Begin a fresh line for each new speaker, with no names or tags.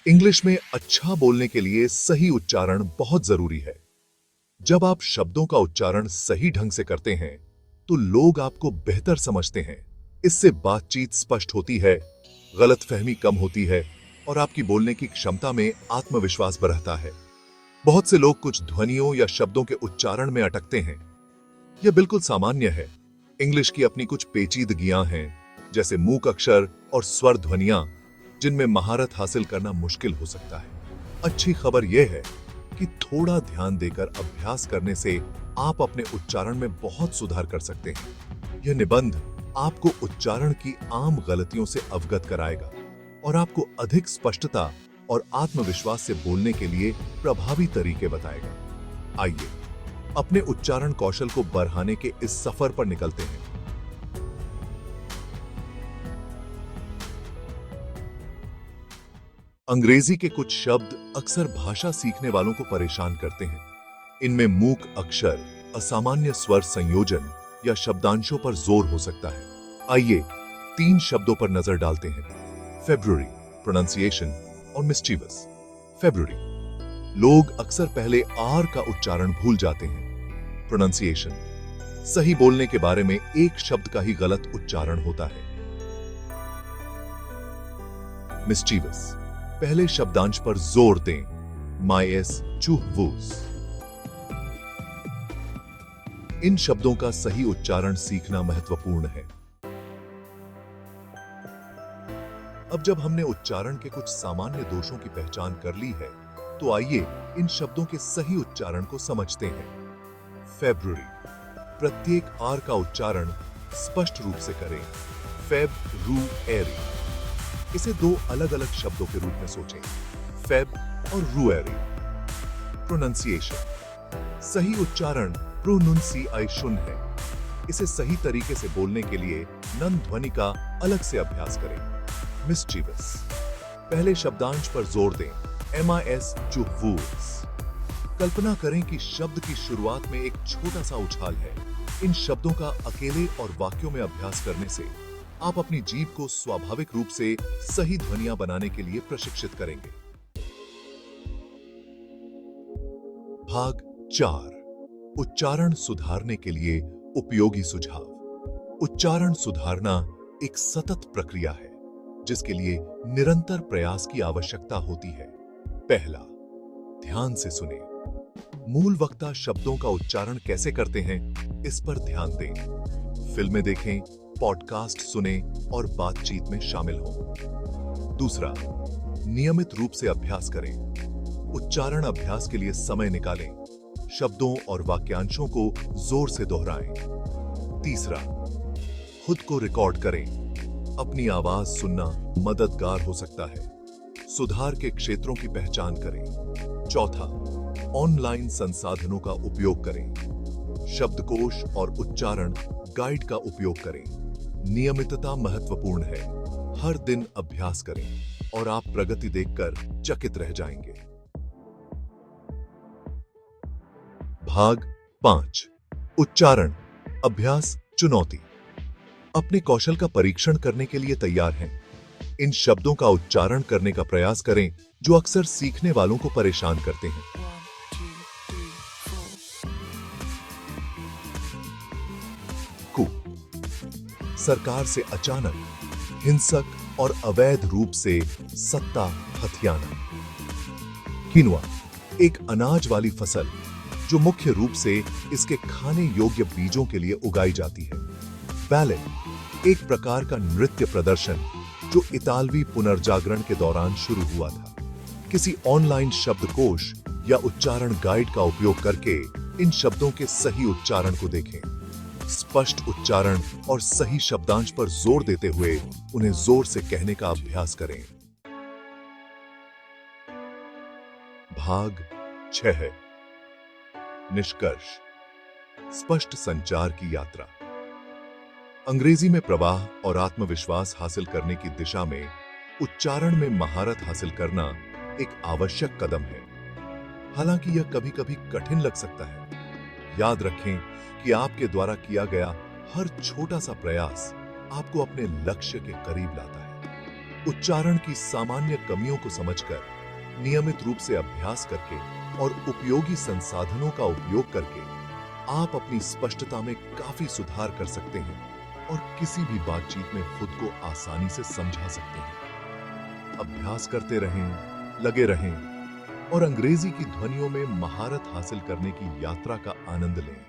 English में अच्छा बोलने के लिए सही उच्चारण बहुत जरूरी है। जब आप शब्दों का उच्चारण सही ढंग से करते हैं, तो लोग आपको बेहतर समझते हैं। इससे बातचीत स्पष्ट होती है, गलतफहमी कम होती है और आपकी बोलने की क्षमता में आत्मविश्वास बढ़ता है। बहुत से लोग कुछ ध्वनियों या शब्दों के उच्चारण में अटकते हैं। यह बिल्कुल सामान्य है। इंग्लिश की अपनी कुछ पेचीदगियां हैं, जैसे मूक अक्षर और स्वर ध्वनियां, जिनमें महारत हासिल करना मुश्किल हो सकता है। अच्छी खबर यह है कि थोड़ा ध्यान देकर अभ्यास करने से आप अपने उच्चारण में बहुत सुधार कर सकते हैं। यह निबंध आपको उच्चारण की आम गलतियों से अवगत कराएगा और आपको अधिक स्पष्टता और आत्मविश्वास से बोलने के लिए प्रभावी तरीके बताएगा। आइए अपने उच्चारण कौशल को बढ़ाने के इस सफर पर निकलते हैं। अंग्रेजी के कुछ शब्द अक्सर भाषा सीखने वालों को परेशान करते हैं। इनमें मूक अक्षर, असामान्य स्वर संयोजन या शब्दांशों पर जोर हो सकता है। आइए 3 शब्दों पर नजर डालते हैं: फेब्रुअरी, प्रोनाउंसिएशन और मिस्चीवस। फेब्रुअरी, लोग अक्सर पहले आर का उच्चारण भूल जाते हैं। प्रोनाउंसिएशन, सही बोलने के बारे में एक शब्द का ही गलत उच्चारण होता है। मिस्चीवस, पहले शब्दांश पर जोर दें, माइस चूहवूस। इन शब्दों का सही उच्चारण सीखना महत्वपूर्ण है। अब जब हमने उच्चारण के कुछ सामान्य दोषों की पहचान कर ली है, तो आइए इन शब्दों के सही उच्चारण को समझते हैं। फेब्रुअरी, प्रत्येक आर का उच्चारण स्पष्ट रूप से करें। फेब-रू-एरी। इसे 2 अलग-अलग शब्दों के रूप में सोचें, फेब और रूएरी। प्रोनाउंसिएशन, सही उच्चारण प्रोनुंसिएशन है। इसे सही तरीके से बोलने के लिए नन ध्वनि का अलग से अभ्यास करें। मिस्चीवस, पहले शब्दांश पर जोर दें, एमआईएस चूहवूस। कल्पना करें कि शब्द की शुरुआत में एक छोटा सा उछाल है। इन शब्दों का अकेले और वाक्यों में अभ्यास करने से आप अपनी जीभ को स्वाभाविक रूप से सही ध्वनियां बनाने के लिए प्रशिक्षित करेंगे। भाग 4, उच्चारण सुधारने के लिए उपयोगी सुझाव। उच्चारण सुधारना एक सतत प्रक्रिया है, जिसके लिए निरंतर प्रयास की आवश्यकता होती है। पहला, ध्यान से सुनें। मूल वक्ता शब्दों का उच्चारण कैसे करते हैं, इस पर ध्यान दें। फिल्में देखें, पॉडकास्ट सुनें और बातचीत में शामिल हों। दूसरा, नियमित रूप से अभ्यास करें। उच्चारण अभ्यास के लिए समय निकालें। शब्दों और वाक्यांशों को जोर से दोहराएं। तीसरा, खुद को रिकॉर्ड करें। अपनी आवाज सुनना मददगार हो सकता है। सुधार के क्षेत्रों की पहचान करें। चौथा, ऑनलाइन संसाधनों का उपयोग करें। शब्दकोश और उच्चारण गाइड का उपयोग करें। नियमितता महत्वपूर्ण है। हर दिन अभ्यास करें और आप प्रगति देखकर चकित रह जाएंगे। भाग 5, उच्चारण अभ्यास चुनौती। अपने कौशल का परीक्षण करने के लिए तैयार हैं। इन शब्दों का उच्चारण करने का प्रयास करें जो अक्सर सीखने वालों को परेशान करते हैं। कू, सरकार से अचानक, हिंसक और अवैध रूप से सत्ता हथियाना। किनुआ, एक अनाज वाली फसल जो मुख्य रूप से इसके खाने योग्य बीजों के लिए उगाई जाती है। बैले, एक प्रकार का नृत्य प्रदर्शन जो इतालवी पुनर्जागरण के दौरान शुरू हुआ था। किसी ऑनलाइन शब्दकोश या उच्चारण गाइड का उपयोग करके इन शब्दों के सही उच्चारण को देखें। स्पष्ट उच्चारण और सही शब्दांश पर जोर देते हुए उन्हें जोर से कहने का अभ्यास करें। भाग 6, निष्कर्ष, स्पष्ट संचार की यात्रा। अंग्रेजी में प्रवाह और आत्मविश्वास हासिल करने की दिशा में उच्चारण में महारत हासिल करना एक आवश्यक कदम है। हालांकि यह कभी-कभी कठिन लग सकता है। याद रखें कि आपके द्वारा किया गया हर छोटा सा प्रयास आपको अपने लक्ष्य के करीब लाता है। उच्चारण की सामान्य कमियों को समझकर, नियमित रूप से अभ्यास करके और उपयोगी संसाधनों का उपयोग करके आप अपनी स्पष्टता में काफी सुधार कर सकते हैं और किसी भी बातचीत में खुद को आसानी से समझा सकते हैं। अभ्यास करते रहें, लगे रहें और अंग्रेजी की ध्वनियों में महारत हासिल करने की यात्रा का आनंद लें।